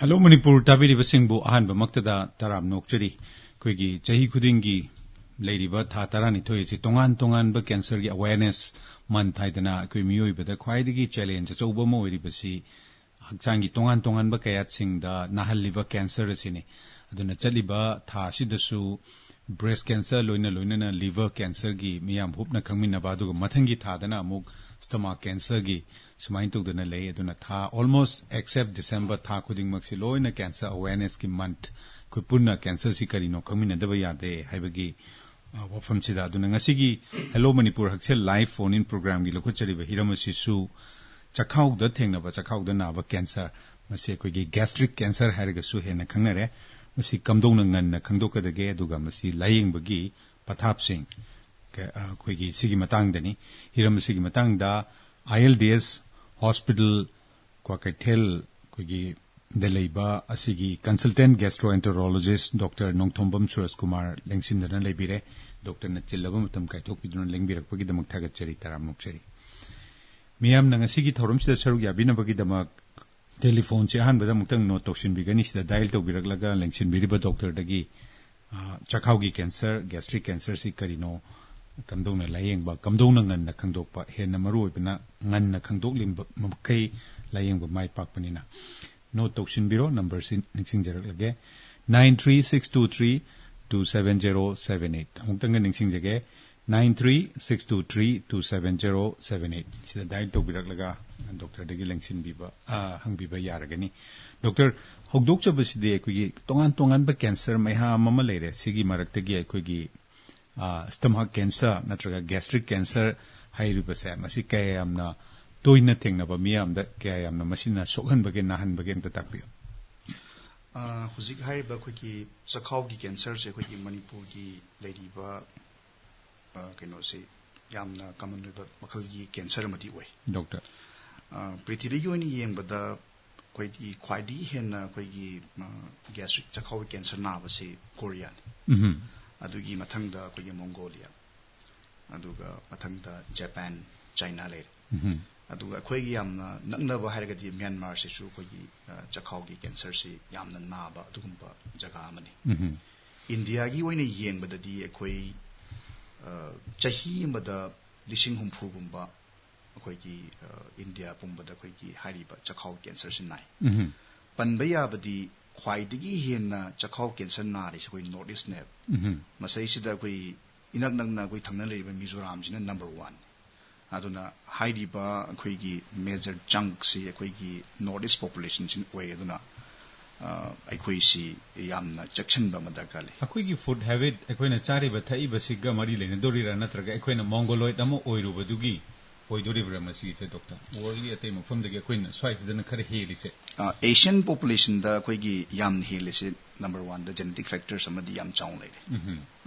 Hello Manipur tabiriba singbu ahanba maktada tarab nokchari koigi chahi khudingi leiriba tha tarani thoi chi tongan ba cancer gi awareness man thaidana koi miyoi bada khwaidigi challenge chauba mo iribasi hakchangi tongan ba kayat singda nahalliba cancer asini aduna chaliba tha sidasu breast cancer loina na liver cancer gi miyam hupna khangmina ba duga mathangi thadana amuk stomach cancer gi sumain to dana lay aduna tha almost except December tha khuding maksi loina cancer awareness ki month ko punna cancer si karino khangmina daba yade haibagi wafam chida aduna ngasigi hello manipur hakchel live phone in program gi lokho chari ba hiramasi su chakhau da thengna ba chakhau da na ba cancer mase ko gi gastric cancer haraga su hena khangnare masi kamdong ngan na khangdok ka dage aduga masi laying bagi pathap sing ko gi sigi matang dani hiramasi gi matang da ILDS hospital ko kaithel ko gi delaiba asigi consultant gastroenterologist Dr. Nongthombam Suras Kumar lengsindana lebire Dr. Nachilaba matam kaithok piduna lengbirak pagi damak thagat chari taramuk chari miyam nang asigi thorum sida saruk yabina bagi damak telephone che han bada muktang note tokshin bigani sida dial to birak laga lengsin biriba doctor dagi chakhau gi cancer gastric cancer si karino kamdong na layeng ba kamdong na ngan na khangdok pa hen na maru ibna ngan na khangdok lim makai layeng ba mai pak panina no tokshin biro number sin ningsing jarak lage 936232778 amutang na ningsing jage 936232778 sida dial to birak laga doctor dagi lengsin biba hang biba yaragani doctor hogdok chabaside ekoi tongan ba cancer mai ha mama lere sigi marak tagi ekoi stomach cancer natraga gastric cancer hairubase masi kayamna toina thengna ba miyamda kayamna masina sokhan bage nahan bage enta takbiyo huzik haiba khoki chakhau gi cancer se khoki manipur gi leiriba keno se yamna common ba makhal gi cancer mati oi doctor prithvi gi oni yengbada khoki khwaidi henna khoki gastric chakhau cancer na ba se korean adugi mathangda khoki mongolia aduga mathangda japan china le aduga khoki yamna nakna ba haragadi myanmar se su khoki chakhau gi cancer se yamna na ba adugumba jaga amani india gi oina yengbada di khoi chahi mada lising humpu gumba khoki india pumbada khoki hariba chakhau cancer se nai panbaya badi khwaidigi henna chakhau cancer na ri se khoi north east ne masai sida khoi inak nangna khoi thangna leiba mizoram sina number 1 aduna haidiba khoi gi major chunk se khoi gi north east population sin way aduna khoi si yamna jackson ba madakale khoi gi food habit khoi na chari ba thai ba sigga mari leina dori ra natraga khoi na mongoloid amo oiru badugi oidori bra masi se doctor worli ate mo phom dege khoi na swice dana khare heli se asian population da khoi gi yam heli se number 1 the genetic factors amadi yam chaung le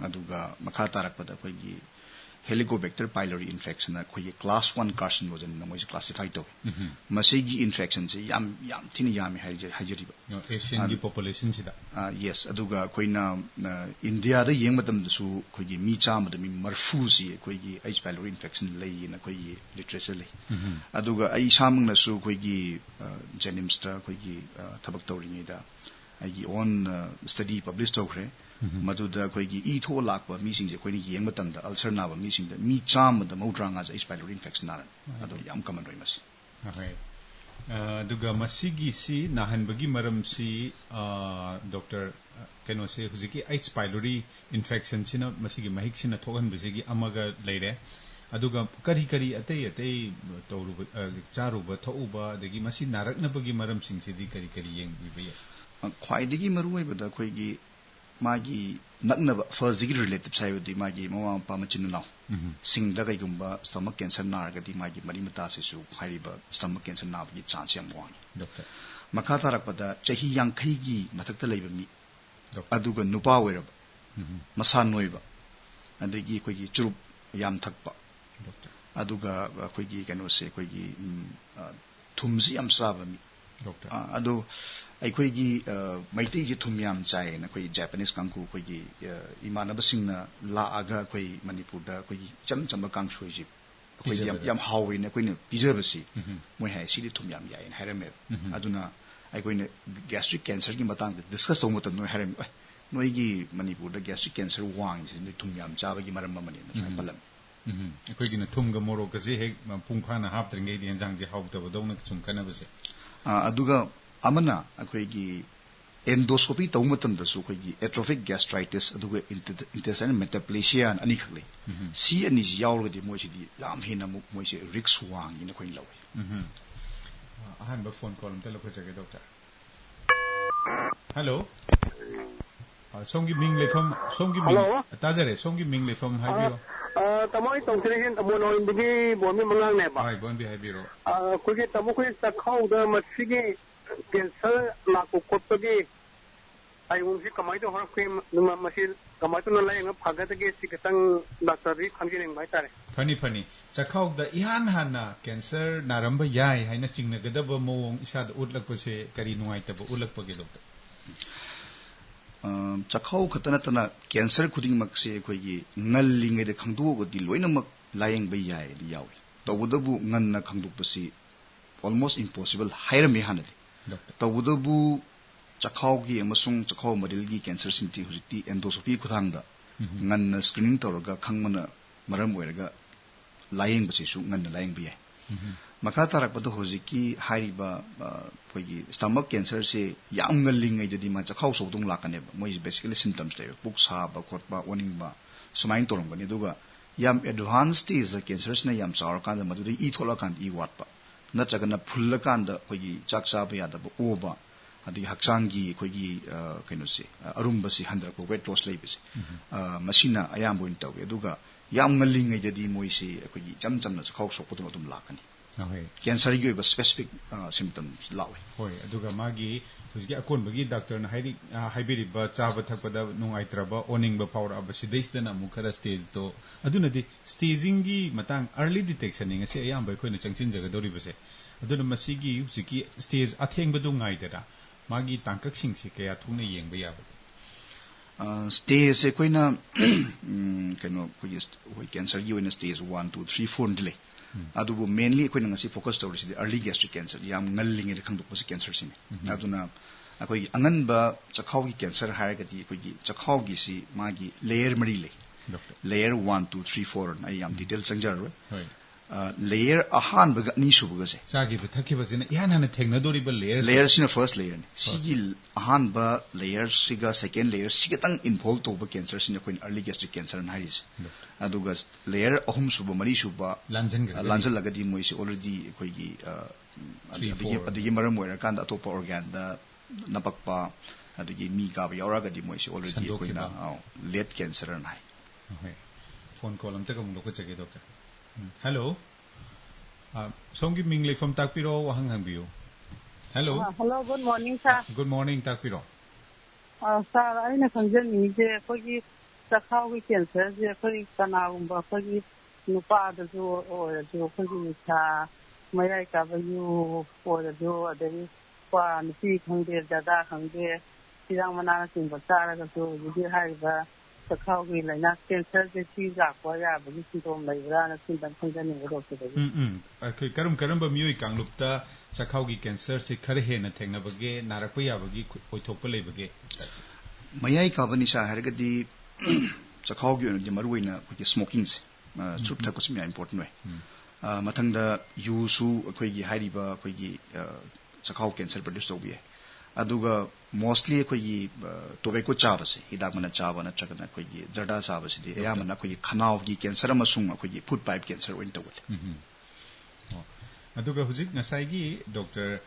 aduga makha tarak pada khoi gi helicobacter pylori infection na khoi class 1 carcinogen na moi classify to masi gi infection se yam thin yam hajiri ba asian gi population sida yes aduga khoi na india da yeng matam su khoi gi mi cha madam marfu si khoi gi h pylori infection lei na khoi gi literature lei aduga ai samang na su khoi gi jenims ta khoi gi thabak tawri da ai gi on study published tawre maduda khoi gi e tho lakwa mi sing je khoi ni yeng matam da ulcer na ba mi sing da mi cham da maudrang as h pylori infection na adu yam common roi mas duga masigi si nahan bagi maram si doctor keno se huziki h pylori infection sina masigi mahik sina thogan bisigi amaga leire aduga kari atei toru charuba thouba adagi masi narakna bagi maram sing sidi kari yeng biya khwaidigi maruai bada khoi gi magi nakna first degree relative sai di magi mama pa machin naw sing da kai gumba stomach cancer na ga di magi mari mata se su hariba stomach cancer na gi chance am wang doctor makha tarak pada chahi yang khai gi mathakta leiba mi aduga nupa oirab masa noiba adagi khoi gi churup yam thakpa doctor aduga khoi gi kano se khoi gi thumsi am saba mi doctor adu khoi gi maiti gi thumyam chai na khoi japanese kangku khoi gi imanaba singna la aga khoi manipur da khoi cham cham kang shoi ji khoi yam hawi na khoi ne pijabasi moi hai si thumyam yai na harame aduna ꯑꯩꯈꯣꯏꯅ gastric cancerꯒꯤ ꯃꯇꯥꯡꯗ discuss ꯇꯧꯕ ꯃꯇꯝꯗ ꯅꯣꯏ ꯍꯥꯏꯔꯝꯃꯤ ꯅꯣꯏꯒꯤ ꯃꯅꯤꯄꯨꯔꯗ gastric cancer ꯋꯥꯡꯉꯤꯁꯦ ꯅꯣꯏ ꯊꯨꯝ ꯌꯥꯝ ꯆꯥꯕꯒꯤ ꯃꯔꯝ ꯑꯃꯅꯦꯅ ꯁꯨꯃꯥꯏꯅ ꯄꯜꯂꯝꯃꯤ ꯑꯩꯈꯣꯏꯒꯤꯅ ꯊꯨꯝꯒ ꯃꯣꯔꯣꯛꯀꯁꯦ ꯍꯦꯛ ꯃꯄꯨꯡ ꯐꯥꯅ ꯍꯥꯞꯇ꯭ꯔꯤꯉꯩꯗꯤ ꯌꯦꯟꯖꯥꯡꯁꯦ ꯍꯥꯎꯇꯕꯗꯧꯅ ꯁꯨꯝ ꯈꯟꯅꯕꯁꯦ ꯑꯗꯨꯒ ꯑꯃꯅ ꯑꯩꯈꯣꯏꯒꯤ endoscopy ꯇꯧꯕ ꯃꯇꯝꯗꯁꯨ ꯑꯩꯈꯣꯏꯒꯤ atrophic gastritis ꯑꯗꯨꯒ intestinal metaplasia ꯑꯅꯤꯈꯛ ꯂꯩ ꯁꯤ ꯑꯅꯤꯁꯤ ꯌꯥꯎꯔꯒꯗꯤ ꯃꯣꯏꯁꯤꯗꯤ ꯌꯥꯝ ꯍꯦꯟꯅ ꯑꯃꯨꯛ ꯃꯣꯏꯁꯦ ꯔꯤꯛꯁ ꯋꯥꯡꯉꯤꯅ ꯑꯩꯈꯣꯏꯅ ꯂꯧꯏ ꯑꯍꯥꯟꯕ ꯐꯣꯟ ꯀꯣꯜ ꯑꯝꯇ ꯂꯧꯈꯠꯆꯒꯦ ꯗꯣꯛꯇꯔ ꯍꯜꯂꯣ ꯁꯣꯝꯒꯤ ꯃꯤꯡ ꯂꯩꯐꯝ ꯁꯣꯝꯒꯤ ꯃꯤꯡ ꯇꯥꯖꯔꯦ ꯁꯣꯝꯒꯤ ꯃꯤꯡ ꯂꯩꯐꯝ ꯍꯥꯏꯕꯤꯔꯣ ꯇꯥꯃꯣ ꯑꯩ ꯇꯧꯖꯔꯤꯁꯦ ꯃꯣꯅꯣꯏꯟꯗꯒꯤ ꯕꯣꯟꯕꯤ ꯃꯉꯥꯡꯅꯦꯕ ꯍꯣꯏ ꯕꯣꯟꯕꯤ ꯍꯥꯏꯕꯤꯔꯣ ꯑꯩꯈꯣꯏꯒꯤ ꯇꯥꯃꯣ ꯑꯩꯈꯣꯏ ꯆꯈꯥꯎꯗ ꯃꯁꯤꯒꯤ ꯀꯦꯟꯁꯔ ꯂꯥꯛꯄ ꯈꯣꯠꯄꯒꯤ ꯂꯥꯏꯑꯣꯡꯁꯤ ꯀꯃꯥꯏꯅ ꯍꯧꯔꯛꯀꯦ ꯃꯁꯤ ꯀꯃꯥꯏꯅ ꯇꯧꯅ ꯂꯥꯏꯌꯦꯡꯕ ꯐꯒꯗꯒꯦ ꯁꯤ ꯈꯤꯇꯪ ꯗꯥꯛꯇꯔꯗꯒꯤ ꯈꯪꯖꯅꯤꯡꯕ ꯍꯥꯏꯇꯥꯔꯦ ꯐꯅꯤ ꯆꯈꯥꯎꯗ ꯏꯍꯥꯟ ꯍꯥꯟꯅ ꯀꯦꯟꯁꯔ ꯅꯥꯔꯝꯕ ꯌꯥꯏ ꯍꯥꯏꯅ ꯆꯤꯡꯅꯒꯗꯕ ꯃꯑꯣꯡ ꯏꯁꯥꯗ ꯎꯠꯂꯛꯄꯁꯦ ꯀꯔꯤ ꯅꯨꯡꯉꯥꯏꯇꯕ ꯎꯠꯂꯛꯄꯒꯦ ꯗꯣꯛꯇꯔ ꯆꯈꯥꯎ ꯈꯛꯇ ꯅꯠꯇꯅ ꯀꯦꯟꯁꯔ ꯈꯨꯗꯤꯡꯃꯛꯁꯦ ꯑꯩꯈꯣꯏꯒꯤ ꯉꯜꯂꯤꯉꯩꯗ ꯈꯪꯗꯣꯛꯑꯒꯗꯤ ꯂꯣꯏꯅꯃꯛ ꯂꯥꯌꯦꯡꯕ ꯌꯥꯏꯗꯤ ꯌꯥꯎꯏ ꯇꯧꯕꯗꯕꯨ ꯉꯟꯅ ꯈꯪꯗꯣꯛꯄꯁꯤ ꯑꯣꯜꯃꯣꯁ ꯏꯝꯄꯣꯁꯤꯕꯜ ꯍꯥꯏꯔꯝꯃꯤ ꯍꯥꯟꯅꯗꯤ ꯇꯧꯕꯗꯕꯨ ꯆꯈꯥꯎꯒꯤ ꯑꯃꯁꯨꯡ ꯆꯈꯥꯎ ꯃꯔꯤꯜꯒꯤ ꯀꯦꯟꯁꯔꯁꯤꯡꯁꯤ ꯍꯧꯖꯤꯛꯇꯤ ꯑꯦꯟꯗꯣꯁꯀꯣꯄꯤ ꯈꯨꯠꯊꯥꯡꯗ ꯉꯟꯅ ꯁ꯭ꯀ꯭ꯔꯤꯅꯤꯡ ꯇꯧꯔꯒ ꯈꯪꯕꯅ ꯃꯔꯝ ꯑꯣꯏꯔꯒ ꯂꯥꯌꯦꯡꯕꯁꯤꯁꯨ ꯉꯟꯅ ꯂꯥꯌꯦꯡꯕ ꯌꯥꯏ ꯃꯈꯥ ꯇꯥꯔꯛꯄꯗ ꯍꯧꯖꯤꯛꯀꯤ ꯍꯥꯏꯔꯤꯕ ꯑꯩꯈꯣꯏꯒꯤ ꯁ꯭ꯇꯃꯛ ꯀꯦꯟꯁꯔꯁꯦ ꯌꯥꯝ ꯉꯜꯂꯤꯉꯩꯗꯗꯤ ꯃꯥ ꯆꯈꯥꯎ ꯁꯣꯛꯗꯧ ꯂꯥꯛꯀꯅꯦꯕ ꯃꯣꯏꯁꯤ ꯕꯦꯁꯤꯀꯦꯂꯤ ꯁꯤꯝꯇꯝꯁ ꯂꯩꯕ ꯄꯨꯛ ꯁꯥꯕ ꯈꯣꯠꯄ ꯑꯣꯅꯤꯡꯕ ꯁꯨꯃꯥꯏꯅ ꯇꯧꯔꯝꯒꯅꯤ ꯑꯗꯨꯒ ꯌꯥꯝ ꯑꯦꯗꯚꯥꯟꯁ ꯁ꯭ꯇꯦꯖꯇ ꯀꯦꯟꯁꯔꯁꯤꯅ ꯌꯥꯝ ꯆꯥꯎꯔꯀꯥꯟꯗ ꯃꯗꯨꯗ ꯏ ꯊꯣꯛꯂꯛꯀꯥꯟꯗ ꯏ ꯋꯥꯠꯄ ꯅꯠꯇ꯭ꯔꯒꯅ ꯐꯨꯜꯂꯀꯥꯟꯗ ꯑꯩꯈꯣꯏꯒꯤ ꯆꯥꯛ ꯆꯥꯕ ꯌꯥꯗꯕ ꯑꯣꯕ ꯑꯗꯒꯤ ꯍꯛꯆꯥꯡꯒꯤ ꯑꯩꯈꯣꯏꯒꯤ ꯀꯩꯅꯣꯁꯦ ꯑꯔꯨꯝꯕꯁꯤ ꯍꯟꯊꯔꯛꯄ ꯋꯦꯠ ꯂꯣꯁ ꯂꯩꯕꯁꯦ ꯃꯁꯤꯅ ꯑꯌꯥꯝꯕ ꯑꯣꯏꯅ ꯇꯧꯏ ꯑꯗꯨꯒ ꯌꯥꯝ ꯉꯜꯂꯤꯉꯩꯗꯗꯤ ꯃꯣꯏꯁꯤ ꯑꯩꯈꯣꯏꯒꯤ ꯏꯆꯝ ꯆꯝꯅ ꯆꯈꯥꯎ ꯁꯣꯛꯄꯗꯨꯅ ꯑꯗꯨꯝ ꯂꯥꯛꯀꯅꯤ ꯀꯦꯟꯁꯔꯒꯤ ꯑꯣꯏꯕ ꯁ꯭ꯄꯦꯁꯤꯐꯤꯛ ꯁꯤꯝꯇꯝꯁ ꯂꯥꯛꯑꯣꯏ ꯍꯣꯏ ꯑꯗꯨꯒ ꯃꯥꯒꯤ ꯍꯧꯖꯤꯛꯀꯤ ꯑꯀꯣꯟꯕꯒꯤ ꯗꯥꯛꯇꯔꯅ ꯍꯥꯏꯕꯤꯔꯤꯕ ꯆꯥꯕ ꯊꯛꯄꯗ ꯅꯨꯡꯉꯥꯏꯇ꯭ꯔꯕ ꯑꯣꯅꯤꯡꯕ ꯐꯥꯎꯔꯛꯑꯕ ꯁꯤꯗꯩꯁꯤꯗꯅ ꯑꯃꯨꯛ ꯈꯔ ꯁ꯭ꯇꯦꯖꯇꯣ ꯑꯗꯨꯅꯗꯤ ꯁ꯭ꯇꯦꯖꯤꯡꯒꯤ ꯃꯇꯥꯡ ꯑꯔꯂꯤ ꯗꯤꯇꯦꯛꯁꯟꯅꯤ ꯉꯁꯤ ꯑꯌꯥꯝꯕ ꯑꯩꯈꯣꯏꯅ ꯆꯪꯁꯤꯟꯖꯒꯗꯧꯔꯤꯕꯁꯦ ꯑꯗꯨꯅ ꯃꯁꯤꯒꯤ ꯍꯧꯖꯤꯛꯀꯤ ꯁ꯭ꯇꯦꯖ ꯑꯊꯦꯡꯕꯗꯨ ꯉꯥꯏꯗꯅ ꯃꯥꯒꯤ ꯇꯥꯡꯀꯛꯁꯤꯡꯁꯤ ꯀꯌꯥ ꯊꯨꯅ ꯌꯦꯡꯕ ꯌꯥꯕꯒꯦ ꯁ꯭ꯇꯦꯖꯁꯦ ꯑꯩꯈꯣꯏꯅ ꯀꯩꯅꯣ ꯑꯩꯈꯣꯏ ꯀꯦꯟꯁꯔꯒꯤ ꯑꯣꯏꯅ ꯁ꯭ꯇꯦꯖ 1, 2, 3, 4 ꯂꯩ ꯑꯗꯨꯕꯨ ꯃꯦꯟꯂꯤ ꯑꯩꯈꯣꯏꯅ ꯉꯁꯤ ꯐꯣꯀꯁ ꯇꯧꯔꯤꯁꯤꯗꯤ ꯑꯔꯂꯤ ꯒꯦꯁꯇ꯭रिꯛ ꯀꯦꯟꯁꯔ ꯌꯥꯝ ꯉꯜꯂꯤꯉꯩꯗ ꯈꯪꯗꯣꯛꯄꯁꯤ ꯀꯦꯟꯁꯔꯁꯤꯅꯤ ꯑꯗꯨꯅ ꯑꯩꯈꯣꯏꯒꯤ ꯑꯉꯟꯕ ꯆꯈꯥꯎꯒꯤ ꯀꯦꯟꯁꯔ ꯍꯥꯏꯔꯒꯗꯤ ꯑꯩꯈꯣꯏꯒꯤ ꯆꯈꯥꯎꯒꯤꯁꯤ ꯃꯥꯒꯤ ꯂꯦꯌꯔ 4 ꯂꯩ ꯂꯦꯌꯔ 1, 2, 3, 4 ꯑꯩ ꯌꯥꯝ ꯗꯤꯇꯦꯜ ꯆꯪꯖꯔꯔꯣꯏ ꯂꯦꯌꯔ ꯑꯍꯥꯟꯕꯒ ꯑꯅꯤꯁꯨꯕꯒꯁꯦ ꯆꯥꯈꯤꯕ ꯊꯛꯈꯤꯕꯁꯤꯅ ꯏꯍꯥꯟ ꯍꯥꯟꯅ ꯊꯦꯡꯅꯗꯣꯔꯤꯕ ꯂꯦꯌꯔꯁꯤꯅ ꯐꯥꯔꯁꯠ ꯂꯦꯌꯔꯅꯤ ꯁꯤꯒꯤ ꯑꯍꯥꯟꯕ ꯂꯦꯌꯔꯁꯤꯒ ꯁꯦꯀꯦꯟ ꯂꯦꯌꯔ ꯁꯤꯒꯇꯪ ꯏꯟꯚꯣꯜቭ ꯇꯧꯕ ꯀꯦꯟꯁꯔꯁꯤꯅ ꯑꯩꯈꯣꯏꯅ ꯑꯔꯂꯤ ꯒꯦꯁꯇ꯭रिꯛ ꯀꯦꯟꯁꯔꯅ ꯍꯥꯏꯔꯤꯁꯦ ꯑꯗꯨꯒ ꯂꯦꯌꯔ 3 ꯁꯨꯕ 4 ꯁꯨꯕ ꯂꯥꯟꯖꯜꯂꯒꯗꯤ ꯃꯣꯏꯁꯤ ꯑꯣꯜꯔꯦꯗꯤ ꯑꯩꯈꯣꯏꯒꯤ ꯑꯗꯒꯤ ꯃꯔꯝ ꯑꯣꯏꯔꯀꯥꯟꯗ ꯑꯇꯣꯞꯄ ꯑꯣꯔꯒꯥꯟꯗ ꯅꯄꯛꯄ ꯑꯗꯒꯤ ꯃꯤ ꯀꯥꯕ ꯌꯥꯎꯔꯒꯗꯤ ꯃꯣꯏꯁꯤ ꯑꯣꯜꯔꯦꯗꯤ ꯑꯩꯈꯣꯏꯅ ꯂꯦꯠ ꯀꯦꯟꯁꯔꯅ ꯍꯥꯏ ꯐꯣꯟ ꯀꯣꯜ ꯑꯝꯇꯒ ꯑꯃꯨꯛ ꯂꯧꯈꯠꯆꯒꯦ ꯗꯣꯛꯇꯔ ꯍꯜꯂꯣ ꯁꯣꯝꯒꯤ ꯃꯤꯡ ꯂꯩꯐꯝ ꯇꯥꯛꯄꯤꯔꯣ ꯋꯥꯍꯪ ꯍꯪꯕꯤꯌꯨ hello hello good morning sir good morning ꯇꯥꯛꯄꯤꯔꯣ ꯁꯥꯔ ꯑꯩꯅ ꯈꯪꯖꯅꯤꯡꯉꯤꯁꯦ ꯑꯩꯈꯣꯏꯒꯤ ꯆꯈꯥꯎꯒꯤ ꯀꯦꯟꯁꯔꯁꯦ ꯑꯩꯈꯣꯏ ꯀꯅꯥꯒꯨꯝꯕ ꯑꯩꯈꯣꯏꯒꯤ ꯅꯨꯄꯥꯗꯁꯨ ꯑꯣꯏꯔꯁꯨ ꯑꯩꯈꯣꯏꯒꯤ ꯅꯤꯁꯥ ꯃꯌꯥꯏ ꯀꯥꯕ ꯌꯨ ꯑꯣꯏꯔꯁꯨ ꯑꯗꯒꯤ ꯅꯨꯄꯤ ꯈꯪꯗꯦ ꯗꯥꯗꯥ ꯈꯪꯗꯦ ꯆꯤꯔꯥꯡ ꯃꯅꯥꯅꯆꯤꯡꯕ ꯆꯥꯔꯒꯁꯨ ꯍꯧꯖꯤꯛꯀꯤ ꯍꯥꯏꯔꯤꯕ ꯆꯈꯥꯎꯒꯤ ꯂꯥꯏꯅꯥ ꯀꯦꯟꯁꯔꯁꯦ ꯁꯤ ꯂꯥꯛꯄ ꯌꯥꯕꯒꯤ ꯁꯤꯝꯇꯣꯝ ꯂꯩꯕ꯭ꯔꯥꯅ ꯁꯤꯝꯇꯪ ꯈꯪꯖꯅꯤꯡꯕ ꯗꯣꯛꯇꯔꯗꯒꯤ ꯑꯩꯈꯣꯏ ꯀꯔꯝꯕ ꯃꯤꯑꯣꯏ ꯀꯥꯡꯂꯨꯞꯇ ꯆꯈꯥꯎꯒꯤ ꯀꯦꯟꯁꯔꯁꯤ ꯈꯔ ꯍꯦꯟꯅ ꯊꯦꯡꯅꯕꯒꯦ ꯅꯥꯔꯛꯄ ꯌꯥꯕꯒꯤ ꯑꯣꯏꯊꯣꯛꯄ ꯂꯩꯕꯒꯦ ꯃꯌꯥꯏ ꯀꯥꯕ ꯅꯤꯁꯥ ꯍꯥꯏꯔꯒꯗꯤ ꯆꯈꯥꯎꯒꯤ ꯑꯣꯏꯅꯗꯤ ꯃꯔꯨꯑꯣꯏꯅ ꯑꯩꯈꯣꯏꯒꯤ ꯁ꯭ꯃꯣꯀꯤꯡꯁꯦ ꯆꯨꯔꯨꯞ ꯊꯛꯄꯁꯤ ꯌꯥꯝ ꯏꯝꯄꯣꯔꯇꯦꯟ ꯑꯣꯏ ꯃꯊꯪꯗ ꯌꯨꯁꯨ ꯑꯩꯈꯣꯏꯒꯤ ꯍꯥꯏꯔꯤꯕ ꯑꯩꯈꯣꯏꯒꯤ ꯆꯈꯥꯎ ꯀꯦꯟꯁꯔ ꯄ꯭ꯔꯗ꯭ꯌꯨꯁ ꯇꯧꯕ ꯌꯥꯏ ꯑꯗꯨꯒ ꯃꯣꯁꯂꯤ ꯑꯩꯈꯣꯏꯒꯤ ꯇꯣꯕꯦꯀꯣ ꯆꯥꯕꯁꯦ ꯍꯤꯗꯥꯛ ꯃꯅ ꯆꯥꯕ ꯅꯠꯇ꯭ꯔꯒꯅ ꯑꯩꯈꯣꯏꯒꯤ ꯖꯔꯗꯥ ꯆꯥꯕꯁꯤꯗꯤ ꯑꯌꯥꯝꯕꯅ ꯑꯩꯈꯣꯏꯒꯤ ꯈꯅꯥꯎꯒꯤ ꯀꯦꯟꯁꯔ ꯑꯃꯁꯨꯡ ꯑꯩꯈꯣꯏꯒꯤ ꯐꯨꯗ ꯄꯥꯏꯞ ꯀꯦꯟꯁꯔ ꯑꯣꯏꯅ ꯇꯧꯒꯜꯂꯤ ꯑꯗꯨꯒ ꯍꯧꯖꯤꯛ ꯉꯁꯥꯏꯒꯤ ꯗꯣꯛꯇꯔ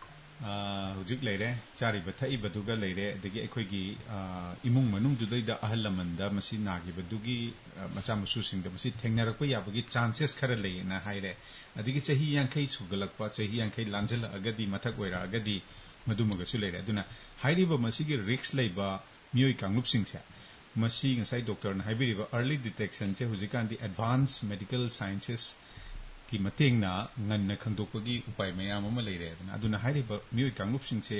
ꯍꯧꯖꯤꯛ ꯂꯩꯔꯦ ꯆꯥꯔꯤꯕ ꯊꯛꯏꯕꯗꯨꯒ ꯂꯩꯔꯦ ꯑꯗꯒꯤ ꯑꯩꯈꯣꯏꯒꯤ ꯏꯃꯨꯡ ꯃꯅꯨꯡꯗꯨꯗꯩꯗ ꯑꯍꯜ ꯂꯃꯟꯗ ꯃꯁꯤ ꯅꯥꯈꯤꯕꯗꯨꯒꯤ ꯃꯆꯥ ꯃꯁꯨꯁꯤꯡꯗ ꯃꯁꯤ ꯊꯦꯡꯅꯔꯛꯄ ꯌꯥꯕꯒꯤ ꯆꯥꯟꯁꯦꯁ ꯈꯔ ꯂꯩꯌꯦꯅ ꯍꯥꯏꯔꯦ ꯑꯗꯒꯤ ꯆꯍꯤ 50 ꯁꯨꯒꯠꯂꯛꯄ ꯆꯍꯤ 50 ꯂꯥꯟꯖꯜꯂꯛꯑꯒꯗꯤ ꯃꯊꯛ ꯑꯣꯏꯔꯛꯑꯒꯗꯤ ꯃꯗꯨꯃꯒꯁꯨ ꯂꯩꯔꯦ ꯑꯗꯨꯅ ꯍꯥꯏꯔꯤꯕ ꯃꯁꯤꯒꯤ ꯔꯤꯛꯁ ꯂꯩꯕ ꯃꯤꯑꯣꯏ ꯀꯥꯡꯂꯨꯞꯁꯤꯡꯁꯦ ꯃꯁꯤ ꯉꯁꯥꯏ ꯗꯣꯛꯇꯔꯅ ꯍꯥꯏꯕꯤꯔꯤꯕ ꯑꯔꯂꯤ ꯗꯤꯇꯦꯛꯁꯟꯁꯦ ꯍꯧꯖꯤꯛꯀꯥꯟꯗꯤ ꯑꯦꯗꯚꯥꯟꯁ ꯃꯦꯗꯤꯀꯦꯜ ꯁꯥꯏꯟꯁꯦꯁꯀꯤ ꯃꯇꯦꯡꯅ ꯉꯟꯅ ꯈꯪꯗꯣꯛꯄꯒꯤ ꯎꯄꯥꯏ ꯃꯌꯥꯝ ꯑꯃ ꯂꯩꯔꯦ ꯑꯗꯨꯅ ꯍꯥꯏꯔꯤꯕ ꯃꯤꯑꯣꯏ ꯀꯥꯡꯂꯨꯞꯁꯤꯡꯁꯦ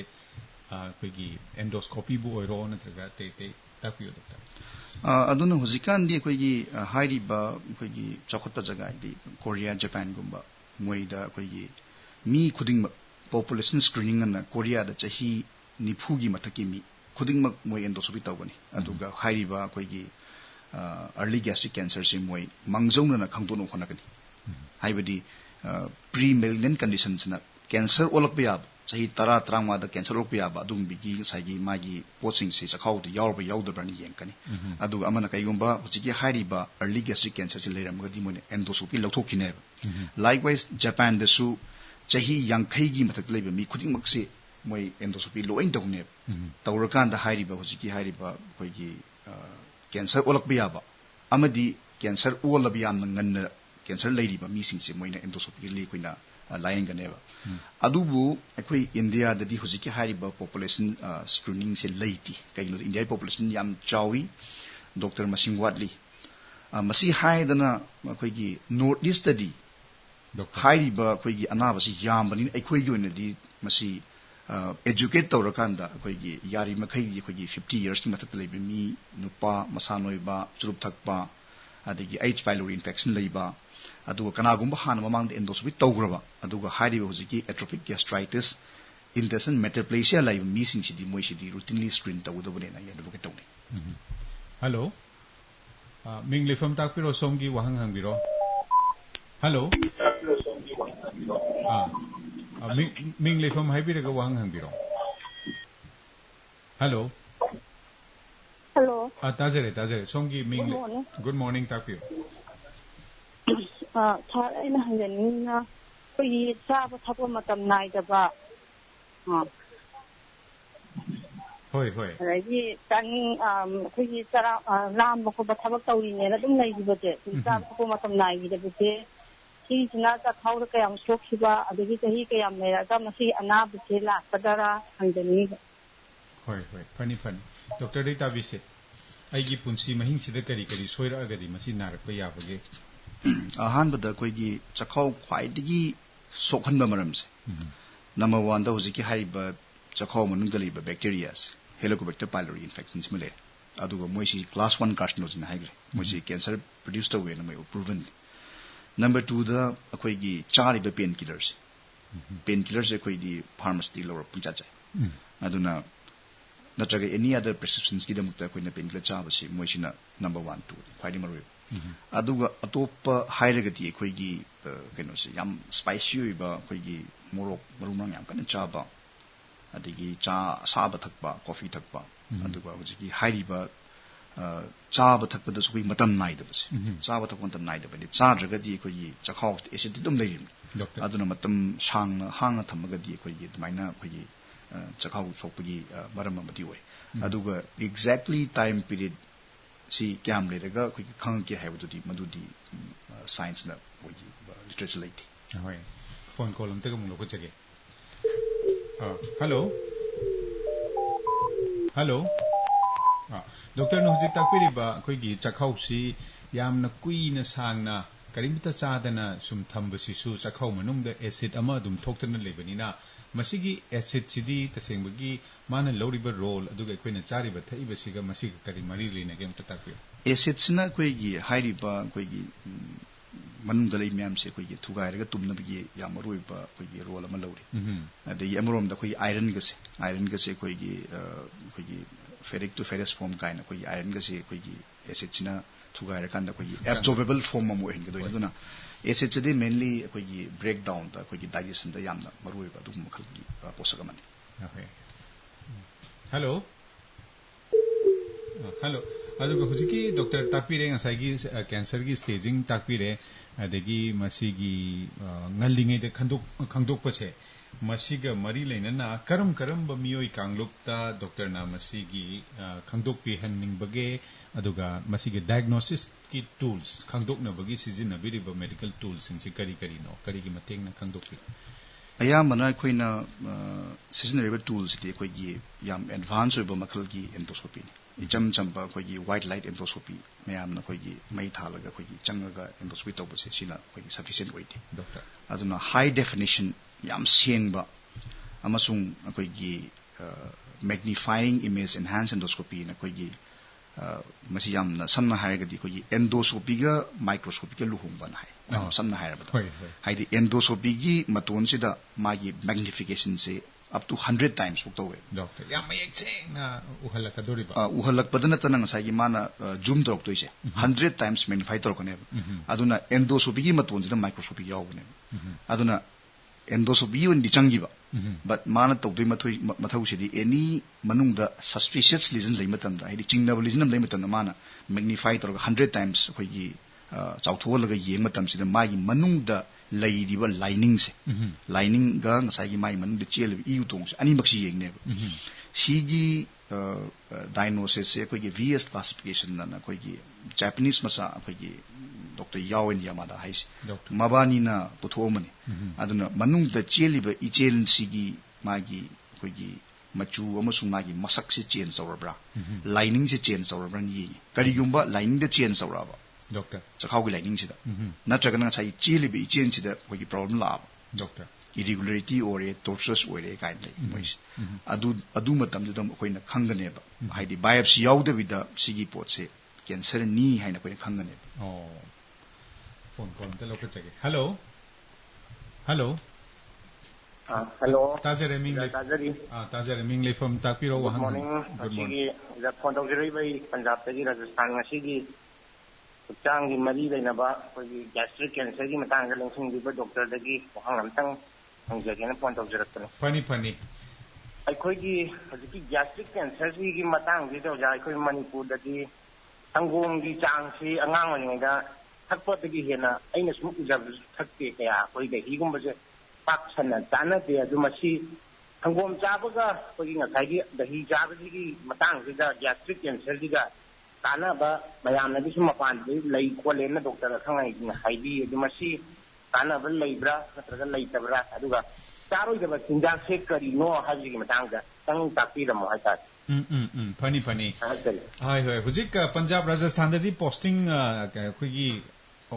ꯑꯩꯈꯣꯏꯒꯤ ꯑꯦꯟꯗꯣꯁꯀꯣꯄꯤꯕꯨ ꯑꯣꯏꯔꯣ ꯅꯠꯇ꯭ꯔꯒ ꯑꯇꯩ ꯑꯇꯩ ꯇꯥꯛꯄꯤꯌꯨ ꯗꯣꯛꯇꯔ ꯑꯗꯨꯅ ꯍꯧꯖꯤꯛꯀꯥꯟꯗꯤ ꯑꯩꯈꯣꯏꯒꯤ ꯍꯥꯏꯔꯤꯕ ꯑꯩꯈꯣꯏꯒꯤ ꯆꯥꯎꯈꯠꯄ ꯖꯒꯥ ꯍꯥꯏꯗꯤ ꯀꯣꯔꯤꯌꯥ ꯖꯄꯥꯟꯒꯨꯝꯕ ꯃꯣꯏꯗ ꯑꯩꯈꯣꯏꯒꯤ ꯃꯤ ꯈꯨꯗꯤꯡꯃꯛ population screening na Korea da chahi nifugi mathaki mi khudingmak moi endoscopy tawgani aduga hairiba koigi early gastric cancer se moi mangjauna na khangdono khonakani haibadi pre malignant conditions na cancer olakpa yab chahi 10-13 da cancer olakpa yab adum bigi saigi magi potsing se chakhau da yawba yawdabrani yenkani aduga amana kaigomba hujiki hairiba early gastric cancer se leiramgadi moi endoscopy lawthokine likewise Japan da su chahi yankhai gi mathak leiba mi khudingmak se moi endoscopy loin dawne tawrakan da hairiba hujiki hairiba koigi cancer olakba yaba amadi cancer olaba yamna nganna cancer leiriba mi singse moina endoscopy le koina layenganeba adubu ekoi India da di hujiki hairiba population screening se leiti kaino India population yam chawi Dr. Masing Watli masi haidana koigi north east study hairiba koigi anabasi yambani ekoi yoinadi masi educate tawrakanda koigi yari makhai koigi 50 years ki mathak leibe mi nupa masanoiba churup thakpa adigi H pylori infection leiba aduga kanagumba hana mamang endoscopy tawgraba aduga hairiba hujiki atrophic gastritis intestinal metaplasia leiba mi singchidi moisidi routinely screen tawdobane na advocate tawni hello ming lefam takpiro somgi wahang hangbiro hello ming lefam haibiraga wahang hangbiro hello hello tajare somgi ming good morning takpiro thar aina hanganina koi chaba thapa matam nai daba hoi ragi tan koi chara lam ko bathabak tawrine na dum lai dibate chaba thapa matam nai dibate ki jina ta thawra kayam sokhiba adagi tahi kayam mera ta masi anabute la padara hangani hoi fani doctor data bise aigi punsi mahing sida kari soira agadi masi narakpa yabage ahanbada koigi chakhau khwaidigi sokhanba maramse number 1 da hojiki haiba chakhau manungda leiba bacteria Helicobacter pylori infections male aduga moisi class 1 carcinogen haigre moisi cancer produce to when mai proven number 2 da akoigi chariba painkillers akoigi pharmacy lower puncha chai aduna natraga any other prescriptions ki damukta akoina painkiller chabasi moisina number 1 2 khwaidi maru aduga atopa hairagati akoigi keno se yam spicy oiba akoigi morok marumang yam kana chaba adigi cha saba thakpa coffee thakpa aduga hojiki hairiba chaba thakpa da sui matam nai da base chaba thakpa matam nai da bani chadragadi akoigi chakhau acid dum leirim aduna matam sang hanga thamagadi akoigi dumaina akoigi chakhau sokpagi maram amadi oi aduga exactly time period si kyam leraga akoigi khang ke haibududi madudi science na akoigi literature late hoi phone call amte ka muloko chege hello doctor no hujik takpiriba akoigi chakhau si yamna kuina sangna karimta chadana sum thambasisu chakhau manungda acid ama dum thoktana lebanina masigi acid sidi tasengbagi mana loriba role aduga akoina chariba thaiba siga masiga kari mari lina gem takpir acid sina akoigi hairiba akoigi manungda lei myam se akoigi thugairaga tumnabagi yamaroiba akoigi role ama lori adai amarom da akoigi iron gase akoigi ferric to ferrous form kaina akoigi iron gase akoigi acid sina thugaira kanda akoigi absorbable form amu hen gadoi aduna acid sidi mainly akoigi breakdown da akoigi digestion da yamna maroiba dum makhalgi posagamani hello aduga hujiki doctor takpire ngasai cancer gi staging takpire adagi masigi ngallingai de khangdok pache masiga mari leinana karam ba miyoi kanglukta doctor na masigi khangdok pi hanning bage aduga masiga diagnosis ki tools khangdok na bagi sizina biriba medical tools sing kari no kari gi mateng na khangdok pi ayamana koina seasonal tools ti koigi yam advance oba makhalgi endoscopy ijam chamba koigi white light endoscopy mayamna koigi mai thalaga koigi changaga endoscopy tobase sina koigi sufficient oiti doctor aduna high definition yam sengba amasung koigi magnifying image enhanced endoscopy na koigi masi yamna samna haigadi koigi endoscopy ga microscopy ga luhungban hai samna hairabada haidi endoscopy gi maton sida magi magnification se up to 100 times buktawe doctor ya mayek cheng na uhalak adoriba uhalak badana tanang sa gi mana zoom torok toise 100 times magnify torok ne aduna endoscopy gi maton sida microscopy yawne aduna endoscopy un di changiba but mana tawdoi mathau sidi any manungda suspicious lesion lei matam da haidi chingna lesion lei matam mana magnify torok 100 times khoi gi chawtholaga yeng matam sida magi manungda laidiba lining se lining ga ngasai gi mai manung de chel iu tong ani maksi yeng ne sigi diagnosis se ko gi VS classification na ko gi Japanese masa ko gi Dr. Yawen Yamada hais mabani na puthomani aduna manung da cheliba ichel sigi magi ko gi machu amasung magi masak se change saurabra lining se change saurabra ni karigumba lining de change sauraba doctor chakhau gi lining sida natraga na sai chili bi chen sida ko gi problem la doctor irregularity or a tortuous or a kind like mois adu matam du dam ko ina khangane ba haidi biopsy yauda bida sigi pot se cancer ni haina ko khangane phone call te lo chege hello hello hello tajare ming le from takpiro wa good morning the phone of the Punjab te Rajasthan ngasi gi chang gi mari leina ba ko gi gastric cancer gi matang ga lengsing di ba doctor da gi hang lam tang hang ja gi na point of direct ne funny ai ko gi ki gastric cancer gi matang gi do ja ko Manipur da gi sangom gi chang si angang ni ga thakpa da gi hena aina sum ujab thakte kaya ko gi hi gum ba je pak sana tana de adu masi sangom chaba ga ko gi nga kai gi da hi chaba gi matang gi da gastric cancer gi ga kana ba mayam na bisu mapan lei ko le na doctor khangai haidi du masi kana ba lei bra natra lei tabra aduga taroi da tinja se kari no haji gi matang ga tang takpi da mo haita funny hai hujik Punjab Rajasthan da di posting khoi gi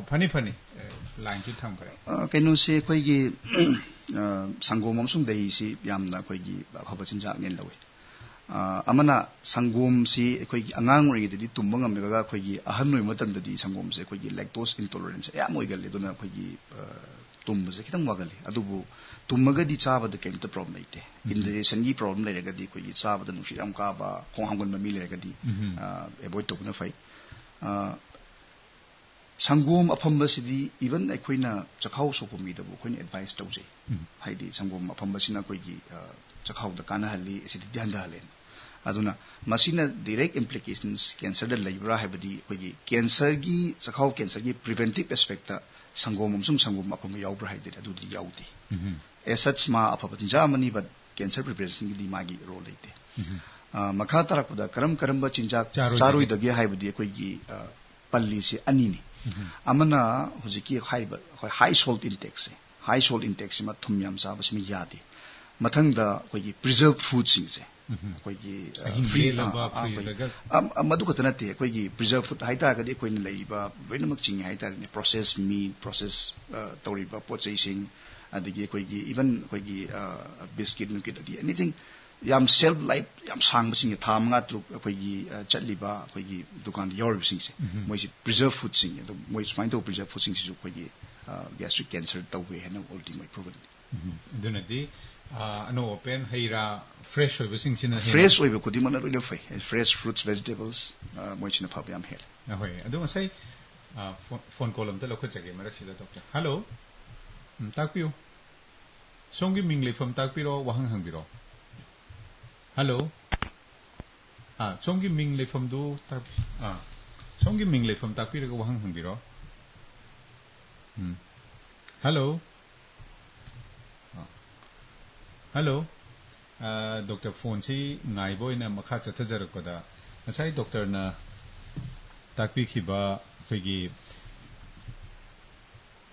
funny line ki tham kare kaino se khoi gi sangom sum dei si yamna khoi gi khaba chinja ngen lawe amana sangom si khoi gi angang ri di tumba ngam ga khoi gi ahan noi matam da di sangom se khoi gi lactose intolerance ya moi gal le dona khoi gi tumba se kitang wagal adubu tummaga di chaba da kemta problem ite indigestion gi problem le ga di khoi gi chaba da nushi am ka ba khong hangon ma mi le ga di avoid to na fai sangom afamba sidi even akoina chakhau so komi da ko ni advice tawje haidi sangom afamba sina koi gi chakhau da kana hali sidi dhyan da halen aduna masina direct implications cancer da laibra habadi koi gi cancer gi chakhau cancer gi preventive aspect ta sangom sangom afamba yaubra haidi adu di yauti as such ma afaba jamani but cancer prevention gi di magi role leite makha tarak da karam ba chinjak charoi da gi habadi koi gi palli se ani ni amana hujiki high salt intake se ma thum yam sa basmi yadi mathang da koi gi preserved food sing se koi gi free madu ka tanate koi gi preserved food haita ga de koi ni lei ba venamak ching haita ni processed meat processed tori ba processing adigi koi gi even koi gi biscuit nu ki anything yam shelf life yam sang basing tham nga tru koi gi chatli ba koi gi dukan yor sing se moi preserve food sing do moi find to preserve food sing su koi gi gastric cancer to we hena ultimate proven duna di no open heira fresh oi basing sina fresh oi be kodi mana ro fai fresh fruits vegetables moi china pha yam hel na hoi adu sai phone call am ta lokho chage marak sida doctor hello takpiu songi mingle from takpiro wahang hangbiro hello songi mingle from do songi mingle from takpiro ko wahang hangbiro hello doctor phone si ngai boy na makha chathajar ko da sai doctor na takpi khiba khoi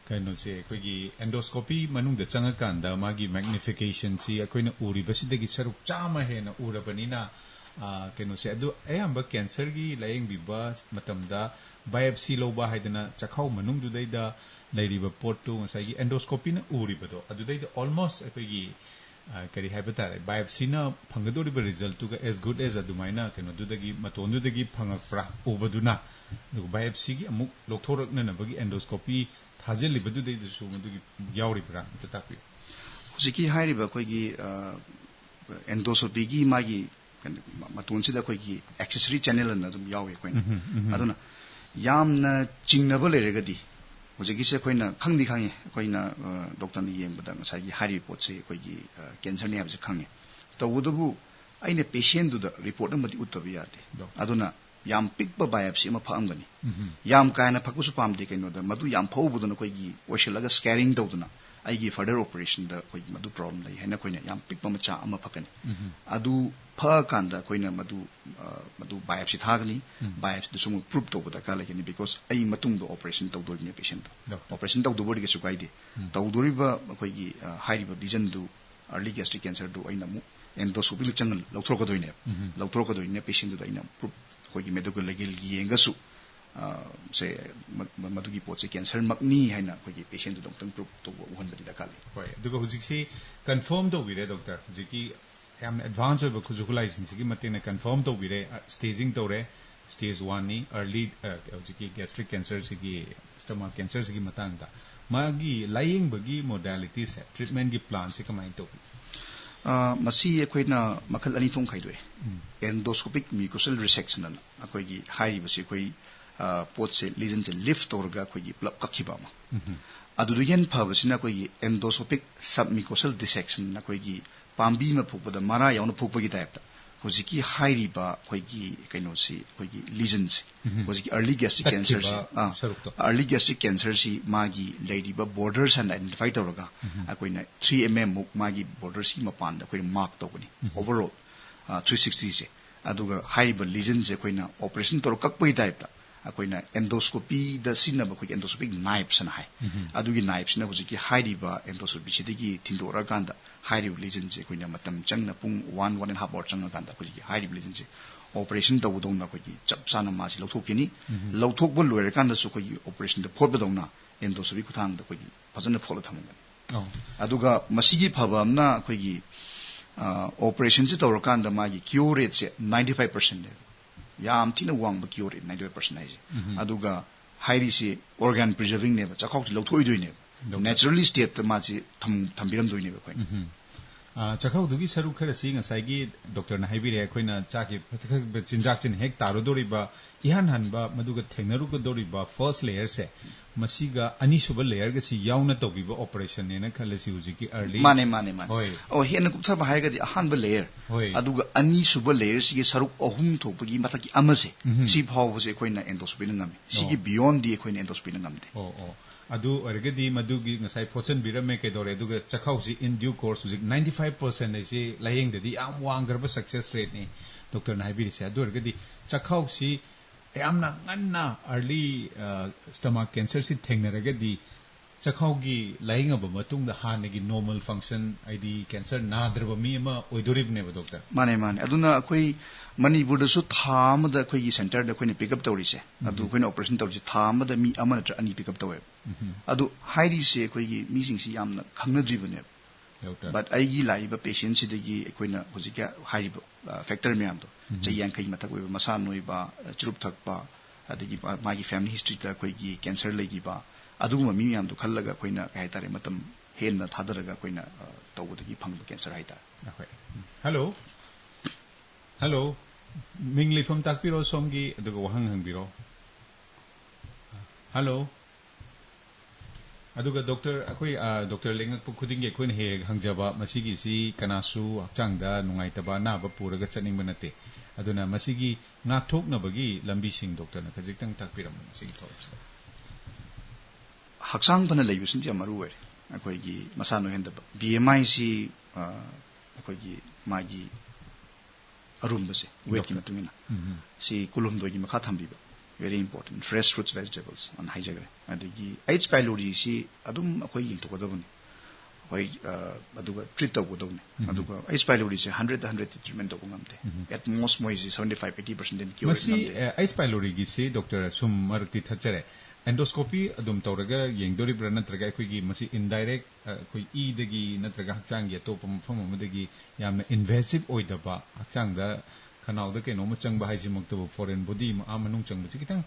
kaino se khoi endoscopy manung da changa kan da magi magnification si akoina uri basidagi saruk chama he na urabani na kaino se adu ayamba cancer gi layeng biba matamda biopsy lo ba haidana chakhau manung du dai da lairiba pot tu ngasai gi endoscopy na uri bado adu dai almost akoigi kari haibata biopsy na phangado ri result tu as good as adumaina kaino du dagi maton du dagi phangak pra obaduna du biopsy gi amuk lokthorok na bagi endoscopy ꯊꯥꯖꯤꯜꯂꯤꯕꯗꯨꯗꯩꯗꯁꯨ ꯃꯗꯨꯒꯤ ꯌꯥꯎꯔꯤꯕ꯭ꯔꯥ ꯑꯝꯇ ꯇꯥꯛꯄꯤꯌꯨ ꯍꯧꯖꯤꯛꯀꯤ ꯍꯥꯏꯔꯤꯕ ꯑꯩꯈꯣꯏꯒꯤ ꯑꯦꯟꯗꯣꯁꯣꯄꯤꯒꯤ ꯃꯥꯒꯤ ꯃꯇꯣꯟꯁꯤꯗ ꯑꯩꯈꯣꯏꯒꯤ accessory channel ꯑꯅ ꯑꯗꯨꯝ ꯌꯥꯎꯋꯤ ꯑꯩꯈꯣꯏꯅ ꯑꯗꯨꯅ ꯌꯥꯝꯅ ꯆꯤꯡꯅꯕ ꯂꯩꯔꯒꯗꯤ ꯍꯧꯖꯤꯛꯀꯤꯁꯦ ꯑꯩꯈꯣꯏꯅ ꯈꯪꯗꯤ ꯈꯪꯉꯦ ꯑꯩꯈꯣꯏꯅ ꯗꯣꯛꯇꯔꯅ ꯌꯦꯡꯕꯗ ꯉꯁꯥꯏꯒꯤ ꯍꯥꯏꯔꯤꯕ ꯄꯣꯠꯁꯦ ꯑꯩꯈꯣꯏꯒꯤ ꯀꯦꯟꯁꯔꯅꯤ ꯍꯥꯏꯕꯁꯦ ꯈꯪꯉꯦ ꯇꯧꯕꯗꯕꯨ ꯑꯩꯅ ꯄꯦꯁꯦꯟꯗꯨꯗ ꯔꯤꯄꯣꯔꯠ ꯑꯃꯗꯤ ꯎꯠꯇꯕ ꯌꯥꯗꯦ ꯑꯗꯨꯅ ꯌꯥꯝ ꯄꯤꯛꯄ ꯕꯥꯏꯑꯞꯁꯤ ꯑꯃ ꯐꯛꯑꯝꯒꯅꯤ ꯌꯥꯝ ꯀꯥ ꯍꯦꯟꯅ ꯐꯛꯄꯁꯨ ꯄꯥꯝꯗꯦ ꯀꯩꯅꯣꯗ ꯃꯗꯨ ꯌꯥꯝ ꯐꯧꯕꯗꯨꯅ ꯑꯩꯈꯣꯏꯒꯤ ꯑꯣꯏꯁꯤꯜꯂꯒ ꯁ꯭ꯀꯦꯔꯤꯡ ꯇꯧꯗꯨꯅ ꯑꯩꯒꯤ ꯐꯔꯗꯔ ꯑꯣꯄꯔꯦꯁꯟꯗ ꯑꯩꯈꯣꯏꯒꯤ ꯃꯗꯨ ꯄ꯭ꯔꯣꯕ꯭ꯂꯦꯝ ꯂꯩ ꯍꯥꯏꯅ ꯑꯩꯈꯣꯏꯅ ꯌꯥꯝ ꯄꯤꯛꯄ ꯃꯆꯥ ꯑꯃ ꯐꯛꯀꯅꯤ ꯑꯗꯨ ꯐꯛꯑꯀꯥꯟꯗ ꯑꯩꯈꯣꯏꯅ ꯃꯗꯨ ꯕꯥꯏꯑꯞꯁꯤ ꯊꯥꯒꯅꯤ ꯕꯥꯏꯑꯞꯁꯤꯗꯁꯨ ꯑꯃꯨꯛ ꯄ꯭ꯔꯨꯞ ꯇꯧꯕ ꯗꯔꯀꯥꯔ ꯂꯩꯒꯅꯤ ꯕꯤꯀꯣꯁ ꯑꯩ ꯃꯇꯨꯡꯗ ꯑꯣꯄꯔꯦꯁꯟ ꯇꯧꯗꯣꯔꯤꯕꯅꯤ ꯄꯦꯁꯦꯟꯇꯣ ꯑꯣꯄꯔꯦꯁꯟ ꯇꯧꯗꯕꯨꯗꯤ ꯀꯩꯁꯨ ꯀꯥꯏꯗꯦ ꯇꯧꯗꯣꯔꯤꯕ ꯑꯩꯈꯣꯏꯒꯤ ꯍꯥꯏꯔꯤꯕ ꯂꯤꯖꯟꯗꯨ ꯑꯔꯂꯤ ꯒꯦꯁꯇ꯭रिꯛ ꯀꯦꯟꯁꯔꯗꯨ ꯑꯩꯅ ꯑꯃꯨꯛ ꯑꯦꯟꯗꯣꯁꯀꯣꯄꯤꯗ ꯆꯪꯉ ꯂꯧꯊꯣꯔꯛꯀꯗꯣꯏꯅꯦ ꯄꯦꯁꯦꯟꯇꯨꯗ ꯑꯩꯅ ꯄ꯭ꯔꯨꯞ ꯑꯩꯈꯣꯏꯒꯤ ꯃꯦꯗꯤꯀꯦꯜ ꯂꯤꯒꯦꯜ ꯌꯦꯡꯒꯁꯨ ꯁꯦ ꯃꯗꯨꯒꯤ ꯄꯣꯠꯁꯦ ꯀꯦꯟꯁꯔꯃꯛꯅꯤ ꯍꯥꯏꯅ ꯑꯩꯈꯣꯏꯒꯤ ꯄꯦꯁꯦꯟꯇꯨꯗ ꯑꯃꯨꯛꯇꯪ ꯄ꯭ꯔꯨꯞ ꯇꯧꯕ ꯎꯍꯟꯕꯗꯤ ꯗꯔꯀꯥꯔ ꯂꯩ ꯍꯣꯏ ꯑꯗꯨꯒ ꯍꯧꯖꯤꯛꯁꯤ ꯀꯟꯐꯥꯔꯝ ꯇꯧꯕꯤꯔꯦ ꯗꯣꯛꯇꯔ ꯍꯧꯖꯤꯛꯀꯤ ꯌꯥꯝꯅ ꯑꯦꯗꯚꯥꯟꯁ ꯑꯣꯏꯕ ꯈꯨꯠꯁꯨ ꯈꯨꯠꯂꯥꯏꯁꯤꯡꯁꯤꯒꯤ ꯃꯇꯦꯡꯅ ꯀꯟꯐꯥꯔꯝ ꯇꯧꯕꯤꯔꯦ ꯁ꯭ꯇꯦꯖꯤꯡ ꯇꯧꯔꯦ ꯁ꯭ꯇꯦꯖ 1ꯅꯤ ꯑꯔꯂꯤ ꯍꯧꯖꯤꯛꯀꯤ ꯒꯦꯁꯇ꯭रिꯛ ꯀꯦꯟꯁꯔꯁꯤꯒꯤ ꯁ꯭ꯇꯣꯃꯥꯛ ꯀꯦꯟꯁꯔꯁꯤꯒꯤ ꯃꯇꯥꯡꯗ ꯃꯥꯒꯤ ꯂꯥꯌꯦꯡꯕꯒꯤ ꯃꯣꯗꯥꯂꯤꯇꯤꯁꯦ ꯇ꯭ꯔꯤꯠꯃꯦꯟꯒꯤ ꯄ꯭ꯂꯥꯟꯁꯦ ꯀꯃꯥꯏꯅ ꯇꯧꯕꯤ ꯃꯁꯤ ꯑꯩꯈꯣꯏꯅ ꯃꯈꯜ ꯑꯅꯤ ꯊꯣꯛꯅ ꯈꯥꯏꯗꯣꯛꯑꯦ ꯑꯦꯟꯗꯣꯁꯀꯣꯄꯤꯛ ꯃ꯭ꯌꯨꯀꯣꯁꯦꯜ ꯔꯤꯁꯦꯛꯁꯟ ꯑꯅ ꯑꯩꯈꯣꯏꯒꯤ ꯍꯥꯏꯔꯤꯕꯁꯤ ꯑꯩꯈꯣꯏ ꯄꯣꯠꯁꯦ ꯂꯤꯖꯟꯁꯦ ꯂꯤꯐ ꯇꯧꯔꯒ ꯑꯩꯈꯣꯏꯒꯤ ꯄꯨꯂꯞ ꯀꯛꯈꯤꯕ ꯑꯃ ꯑꯗꯨꯗ ꯍꯦꯟ ꯐꯕꯁꯤꯅ ꯑꯩꯈꯣꯏꯒꯤ ꯑꯦꯟꯗꯣꯁꯣꯄꯤꯛ ꯁꯕꯃ꯭ꯌꯨꯀꯣꯁꯦꯜ ꯗꯤꯁꯦꯛꯁꯟ ꯑꯩꯈꯣꯏꯒꯤ ꯄꯥꯝꯕꯤ ꯑꯃ ꯐꯨꯛꯄꯗ ꯃꯔꯥ ꯌꯥꯎꯅ ꯐꯨꯛꯄꯒꯤ ꯇꯥꯏꯞꯇ ꯍꯧꯖꯤꯛꯀꯤ ꯍꯥꯏꯔꯤꯕ ꯑꯩꯈꯣꯏꯒꯤ ꯀꯩꯅꯣꯁꯤ ꯑꯩꯈꯣꯏꯒꯤ ꯂꯤꯖꯟꯁꯤ ꯍꯧꯖꯤꯛꯀꯤ ꯑꯔꯂꯤ ꯒꯦꯁꯇ꯭रिꯛ ꯀꯦꯟꯁꯔꯁꯤ ꯑꯔꯂꯤ ꯒꯦꯁꯇ꯭रिꯛ ꯀꯦꯟꯁꯔꯁꯤ ꯃꯥꯒꯤ ꯂꯩꯔꯤꯕ ꯕꯣꯔꯗꯔꯁ ꯍꯥꯏꯅ आइडेंटिफाई ꯇꯧꯔꯒ ꯑꯩꯈꯣꯏꯅ 3 mm ꯃꯨꯛ ꯃꯥꯒꯤ ꯕꯣꯔꯗꯔꯁꯤ ꯃꯄꯥꯟꯗ ꯑꯩꯈꯣꯏꯅ ꯃꯥर्क ꯇꯧꯒꯅꯤ ओवरऑल 360 ꯁꯦ ꯑꯗꯨꯒ ꯍꯥꯏꯔꯤꯕ ꯂꯤꯖꯟꯁꯦ ꯑꯩꯈꯣꯏꯅ ꯑꯣꯄꯔꯦꯁꯟ ꯇꯧꯔ ꯀꯛꯄꯒꯤ ꯇꯥꯏꯞꯇ ꯑꯩꯈꯣꯏꯅ ꯑꯦꯟꯗꯣꯁꯀꯣꯄꯤꯗ ꯁꯤꯖꯤꯟꯅꯕ ꯑꯩꯈꯣꯏꯒꯤ ꯑꯦꯟꯗꯣꯁꯀꯣꯄꯤꯛ ꯅꯥꯏꯐꯁ ꯑꯅ ꯍꯥꯏ ꯑꯗꯨꯒꯤ ꯅꯥꯏꯐꯁꯤꯅ ꯍꯧꯖꯤꯛꯀꯤ ꯍꯥꯏꯔꯤꯕ ꯑꯦꯟꯗꯣꯁꯀꯣꯄꯤꯁꯤꯗꯒꯤ ꯊꯤꯟꯗꯣꯛꯑꯀꯥꯟꯗ ꯍꯥꯏꯔꯤꯕ ꯂꯤꯖꯟꯁꯦ ꯑꯩꯈꯣꯏꯅ ꯃꯇꯝ ꯆꯪꯅ ꯄꯨꯡ 1.5 ꯑꯋꯥꯔ ꯆꯪꯉꯀꯥꯟꯗ ꯑꯩꯈꯣꯏꯒꯤ ꯍꯥꯏꯔꯤꯕ ꯂꯤꯖꯟꯁꯦ ꯑꯣꯄꯔꯦꯁꯟ ꯇꯧꯕꯗꯧꯅ ꯑꯩꯈꯣꯏꯒꯤ ꯆꯞ ꯆꯥꯅ ꯃꯥꯁꯤ ꯂꯧꯊꯣꯛꯈꯤꯅꯤ ꯂꯧꯊꯣꯛꯄ ꯂꯣꯏꯔꯀꯥꯟꯗꯁꯨ ꯑꯩꯈꯣꯏꯒꯤ ꯑꯣꯄꯔꯦꯁꯟꯗ ꯐꯣꯠꯄꯗꯧꯅ ꯑꯦꯟꯗꯣꯁꯀꯣꯄꯤ ꯈꯨꯊꯥꯡꯗ ꯑꯩꯈꯣꯏꯒꯤ ꯐꯖꯅ ꯐꯣꯠꯂ ꯊꯝꯃꯒꯅꯤ ꯑꯗꯨꯒ ꯃꯁꯤꯒꯤ ꯐꯕ ꯑꯃꯅ ꯑꯩꯈꯣꯏꯒꯤ ꯑꯣꯄꯔꯦꯁꯟꯁꯦ ꯇꯧꯔꯀꯥꯟꯗ ꯃꯥꯒꯤ ꯀ꯭ꯌꯣꯔ ꯔꯦꯠꯁꯦ 95% ꯅꯦꯕ ꯌꯥꯝ ꯊꯤꯅ ꯋꯥꯡꯕ ꯀ꯭ꯌꯣꯔ ꯔꯦꯠ 95% ꯍꯥꯏꯁꯦ ꯑꯗꯨꯒ ꯍꯥꯏꯔꯤꯁꯤ ꯑꯣꯔꯒꯥꯟ ꯄ꯭ꯔꯤꯖर्विंगꯅꯦꯕ ꯆꯥꯛꯈꯥꯎꯁꯤ ꯂꯧꯊꯣꯛꯏꯗꯣꯏꯅꯦꯕ ꯅꯦꯆꯔꯦꯜꯂꯤ ꯁ꯭ꯇꯦꯠꯇ ꯃꯥꯁꯤ ꯊꯝꯕꯤꯔꯝꯗꯣꯏꯅꯦꯕ ꯑꯩꯈꯣꯏꯅ ꯆꯥꯛꯈꯥꯎꯗꯨꯒꯤ ꯁꯔꯨꯛ ꯈꯔꯁꯤ ꯉꯁꯥꯏꯒꯤ ꯗꯣꯛꯇꯔꯅ ꯍꯥꯏꯕꯤꯔꯦ ꯑꯩꯈꯣꯏꯅ ꯆꯥꯛꯀꯤ ꯆꯤꯟꯖꯥꯛꯁꯤꯅ ꯍꯦꯛ ꯇꯥꯔꯨꯗꯧꯔꯤꯕ ꯏꯍꯥꯟ ꯍꯥꯟꯕ ꯃꯗꯨꯒ ꯊꯦꯡꯅꯔꯨꯒꯗꯧꯔꯤꯕ ꯐꯥꯔꯁꯠ ꯂꯦꯌꯔꯁꯦ ꯃꯁꯤꯒ ꯑꯅꯤꯁꯨꯕ ꯂꯦꯌꯔꯒꯁꯤ ꯌꯥꯎꯅ ꯇꯧꯕꯤꯕ ꯑꯣꯄꯔꯦꯁꯟꯅꯦꯅ ꯈꯜꯂꯁꯤ ꯍꯧꯖꯤꯛꯀꯤ ꯑꯔꯂꯤ ꯃꯥꯅꯦ ꯍꯦꯟꯅ ꯀꯨꯞꯊꯕ ꯍꯥꯏꯔꯒꯗꯤ ꯑꯍꯥꯟꯕ ꯂꯦꯌꯔ ꯑꯗꯨꯒ ꯑꯅꯤꯁꯨꯕ ꯂꯦꯌꯔꯁꯤꯒꯤ ꯁꯔꯨꯛ ꯑꯍꯨꯝ ꯊꯣꯛꯄꯒꯤ ꯃꯊꯛꯀꯤ ꯑꯃꯁꯦ ꯁꯤ ꯐꯥꯎꯕꯁꯦ ꯑꯩꯈꯣꯏꯅ ꯑꯦꯟꯗꯣꯁꯀꯣꯄꯤꯅ ꯉꯝꯃꯤ ꯁꯤꯒꯤ ꯕꯤꯌꯣꯟꯗꯤ ꯑꯩꯈꯣꯏꯅ ꯑꯦꯟꯗꯣꯁꯀꯣꯄꯤꯅ ꯉꯝꯗꯦ ꯑꯗꯨ ꯑꯣꯏꯔꯒꯗꯤ ꯃꯗꯨꯒꯤ ꯉꯁꯥꯏ ꯐꯣꯠꯆꯟꯕꯤꯔꯝꯃꯦ ꯀꯩꯗꯧꯔꯦ ꯑꯗꯨꯒ ꯆꯥꯛꯈꯥꯎꯁꯤ ꯏꯟ ꯗ꯭ꯌꯨ ꯀꯣꯔꯁ ꯍꯧꯖꯤꯛ 95% ꯍꯥꯏꯁꯤ ꯂꯥꯌꯦꯡꯗꯗꯤ ꯌꯥꯝ ꯋꯥꯡꯈ꯭ꯔꯕ ꯁꯛꯁꯦꯁ ꯔꯦꯠꯅꯤ ꯗꯣꯛꯇꯔꯅ ꯍꯥꯏꯕꯤꯔꯤꯁꯦ ꯑꯗꯨ ꯑꯣꯏꯔꯒꯗꯤ ꯆꯥꯛꯈꯥꯎꯁꯤ ꯌꯥꯝꯅ ꯉꯟꯅ ꯑꯔꯂꯤ ꯁ꯭ꯇꯣꯃꯥꯛ ꯀꯦꯟꯁꯔꯁꯤ ꯊꯦꯡꯅꯔꯒꯗꯤ ꯆꯥꯛꯈꯥꯎꯒꯤ ꯂꯥꯌꯦꯡꯉꯕ ꯃꯇꯨꯡꯗ ꯍꯥꯟꯅꯒꯤ ꯅꯣꯔꯃꯦꯜ ꯐꯪꯛꯁꯟ ꯍꯥꯏꯗꯤ ꯀꯦꯟꯁꯔ ꯅꯥꯗ꯭ꯔꯕ ꯃꯤ ꯑꯃ ꯑꯣꯏꯗꯣꯔꯤꯕꯅꯦꯕ ꯗꯣꯛꯇꯔ ꯃꯥꯅꯦ ꯑꯗꯨꯅ ꯑꯩꯈꯣꯏ ꯃꯅꯤꯄꯨꯔꯗꯁꯨ ꯊꯥ ꯑꯃꯗ ꯑꯩꯈꯣꯏꯒꯤ ꯁꯦꯟꯇꯔꯗ ꯑꯩꯈꯣꯏꯅ ꯄꯤꯛꯑꯞ ꯇꯧꯔꯤꯁꯦ ꯑꯗꯨ ꯑꯩꯈꯣꯏꯅ ꯑꯣꯄꯔꯦꯁꯟ ꯇꯧꯔꯤꯁꯦ ꯊꯥ ꯑꯃꯗ ꯃꯤ ꯑꯃ ꯅꯠꯇ꯭ꯔ ꯑꯅꯤ ꯄꯤꯛꯑꯞ ꯇꯧꯋꯦꯕ ꯑꯗꯨ ꯍꯥꯏꯔꯤꯁꯦ ꯑꯩꯈꯣꯏꯒꯤ ꯃꯤꯁꯤꯡꯁꯤ ꯌꯥꯝꯅ ꯈꯪꯅꯗ꯭ꯔꯤꯕꯅꯦꯕ ꯕꯠ ꯑꯩꯒꯤ ꯂꯥꯛꯏꯕ ꯄꯦꯁꯦꯟꯁꯤꯗꯒꯤ ꯑꯩꯈꯣꯏꯅ ꯍꯧꯖꯤꯛꯀꯤ ꯍꯥꯏꯔꯤꯕ ꯐꯦꯛꯇꯔ ꯃꯌꯥꯝꯗꯣ ꯆꯍꯤ 50 ꯃꯊꯛ ꯑꯣꯏꯕ ꯃꯁꯥ ꯅꯣꯏꯕ ꯆꯨꯔꯨꯞ ꯊꯛꯄ ꯑꯗꯒꯤ ꯃꯥꯒꯤ ꯐꯦꯃꯤꯂꯤ ꯍꯤꯁꯇ꯭ꯔꯤꯗ ꯑꯩꯈꯣꯏꯒꯤ ꯀꯦꯟꯁꯔ ꯂꯩꯈꯤꯕ ꯑꯗꯨꯒꯨꯝꯕ ꯃꯤ ꯃꯌꯥꯝꯗꯣ ꯈꯜꯂꯒ ꯑꯩꯈꯣꯏꯅ ꯀꯩ ꯍꯥꯏꯇꯥꯔꯦ ꯃꯇꯝ ꯍꯦꯟꯅ ꯊꯥꯗꯔꯒ ꯑꯩꯈꯣꯏꯅ ꯇꯧꯕꯗꯒꯤ ꯐꯪꯕ ꯀꯦꯟꯁꯔ ꯍꯥꯏꯇꯥꯔꯦ ꯍꯜꯂꯣ ꯃꯤꯡ ꯂꯩꯐꯝ ꯇꯥꯛꯄꯤꯔꯣ ꯁꯣꯝꯒꯤ ꯑꯗꯨꯒ ꯋꯥꯍꯪ ꯍꯪꯕꯤꯔꯣ ꯍꯜꯂꯣ ꯑꯗꯨꯒ ꯗꯣꯛꯇꯔ ꯑꯩꯈꯣꯏ ꯗꯣꯛꯇꯔ ꯂꯦꯡꯉꯛꯄ ꯈꯨꯗꯤꯡꯒꯤ ꯑꯩꯈꯣꯏꯅ ꯍꯦꯛ ꯍꯪꯖꯕ ꯃꯁꯤꯒꯤꯁꯤ ꯀꯅꯥꯁꯨ ꯍꯛꯆꯥꯡꯗ ꯅꯨꯡꯉꯥꯏꯇꯕ ꯑꯅꯥꯕ ꯄꯨꯔꯒ ꯆꯠꯅꯤꯡꯕ ꯅꯠꯇꯦ ꯑꯗꯨꯅ ꯃꯁꯤꯒꯤ ꯉꯥꯛꯊꯣꯛꯅꯕꯒꯤ ꯂꯝꯕꯤꯁꯤꯡ ꯗꯣꯛꯇꯔꯅ ꯈꯖꯤꯛꯇꯪ ꯇꯥꯛꯄꯤꯔꯝꯃꯨ ꯃꯁꯤꯒꯤ ꯊꯧꯔꯝꯁꯤꯗ ꯍꯛꯆꯥꯡ ꯐꯅ ꯂꯩꯕꯁꯤꯡꯁꯤ ꯌꯥꯝ ꯃꯔꯨ ꯑꯣꯏꯔꯦ ꯑꯩꯈꯣꯏꯒꯤ ꯃꯁꯥ ꯅꯣꯏꯍꯟꯗꯕ BMI ꯁꯤ ꯑꯩꯈꯣꯏꯒꯤ ꯃꯥꯒꯤ ꯑꯔꯨꯝꯕꯁꯦ ꯋꯦꯠꯀꯤ ꯃꯇꯨꯡ ꯏꯟꯅ सी कुलुमदोगी मखा थंबीबा very important fresh fruits vegetables on हाइजगरे अदगी H pylori सी अदुम अखोय यिंगतोगदबनी होय अदुगा ट्रीट तोगदबनी अदुगा H pylori से 100 ट्रीटमेंट तोगो नमते at most मोय 75-80% दिन क्योर मसी H pylori गी से डॉक्टर सुम मरती थचरे एंडोस्कोपी अदुम तौरगा येंगदोरिब्रा नत्रगा अखोयगी मसी इनडायरेक्ट अखोय ई दगी नत्रगा हक्चांगी अतोप मफम अमदगी यामना इन्वेसिव ओइदबा हक्चांगदा खनाउदा केनोम चंगबा हाइसिमक्तबो फॉरेन बॉडी आमनुंग चंगबची कितंग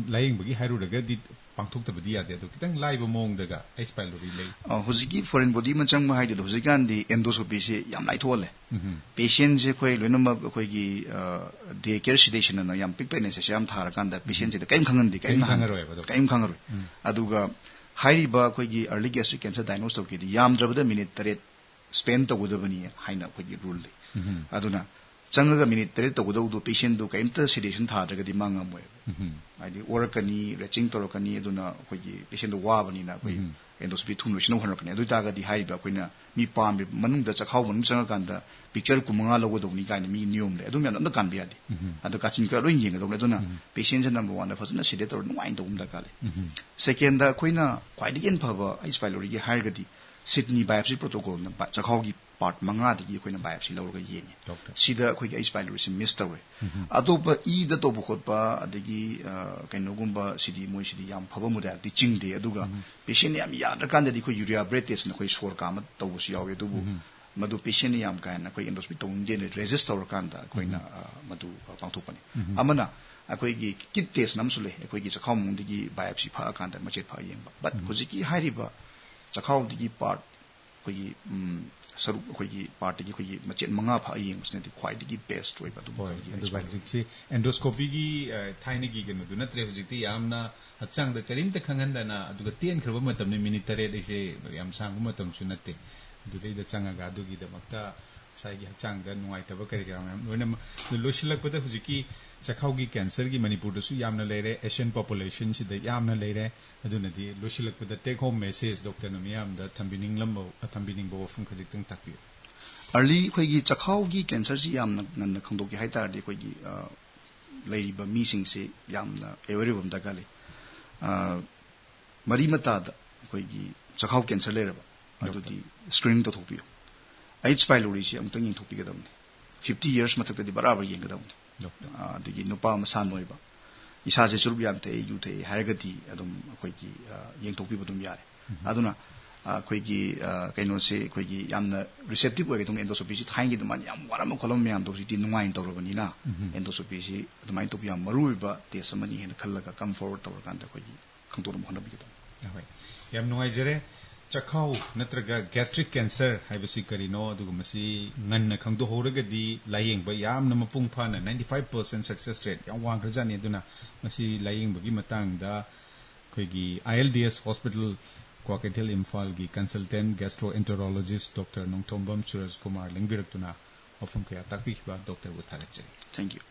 laying bagi haru daga di pangthok tabadi ade adu kitang live mong daga H pylori lay huziki foreign body man chang ma haidu huzikan di endoscopy se yam lai thole patient je khoi loinama khoi gi day care sedation na yam pik pe ne se yam thar kan da patient je kaim khangan di kaim khangaroi aduga hairi ba khoi gi early gastric cancer diagnosis ki di yam drabada minute tare spend to godabani haina khoi gi rule le aduna changaga minute tare to godu patient do kaim ta sedation thar daga di manga moy adi orakani retching torokani aduna khoi gi patient do wabani na khoi endoscopy thunlo shino horakani adu taga di hairi ba khoina mi pam manung da chakhaw manung changa kan da picture kumanga logo do ni kan mi niom le adu mi na kan biadi adu kachin ka roin yeng do le aduna patient number 1 da phasna side tor nuai do da kale second da khoina khwai di gen phaba H pylori gi hair ga di Sydney biopsy protocol na chakhaw gi part manga di khoina biopsy lo ga yeng sida khoi gi H pylori se miss tawe atopa e da to bu khot ba adigi kaino gumba sidi moi sidi yam phaba model di ching de aduga patient yam ya da kan da di khoi urea breath test na khoi score ka ma to bu si yawe du bu madu patient yam ka na khoi endoscopy tong de register kan da khoi na madu pangthok pani amana akhoi gi kit test nam sule akhoi gi chakhaw mung digi biopsy pha kan da machet pha yeng ba but hojiki hairi ba chakhaw digi part khoi gi saru khoi gi part gi khoi gi machet manga pha yeng usne di khwai digi best way ba du ba ji endoscopy gi thaini gi genu du natre hojiki yamna hachang da charim te khangan da na aduga ten khroba matam ne minute tare de se yam sang matam su natte du dei da changa ga du gi da makta sai gi hachang da nuai ta ba kare ga loina loshilak pada hojiki chakhaw gi cancer gi manipur da su yamna lere Asian population si da yamna lere aduna di loshilak pada take home message doctor na miyam da thambining lambo thambining bo fun khajik tang takpi early khoi gi chakhaw gi cancer si yamna nan khangdo gi haitar di khoi gi lady ba mi sing se yamna every bum da gale mari mata da khoi gi chakhaw cancer lere ba adu di screening to thopi H pylori si amtang yin thopi ga dam 50 years matak di barabar yeng ga dam adigi nupa masan noi ba isa se surup yam te yu te haragati adum khoi gi yeng thopi budum yare aduna khoi gi kaino se khoi gi yamna receptive way tung endoscopy si thaing gi dum yam waram kolom yam do si ti nungai to ro bani na endoscopy si adumai to yam marui ba te samani hen khallaga come forward to kan da khoi gi khangtor mo hona bi ga hoi yam nungai jere chakhaw natraga gastric cancer haibasi karino aduga masi nganna khangdo horaga di layeng ba yamna mapung phana 95% success rate yam wang rajani aduna masi layeng bagi matang da khoi gi ILDS hospital Kwaketil Imphal gi consultant gastroenterologist Dr. Nongthombam Suraj Kumar Lingbirak tuna ofum kya takpi ba Dr. Utharak. Thank you.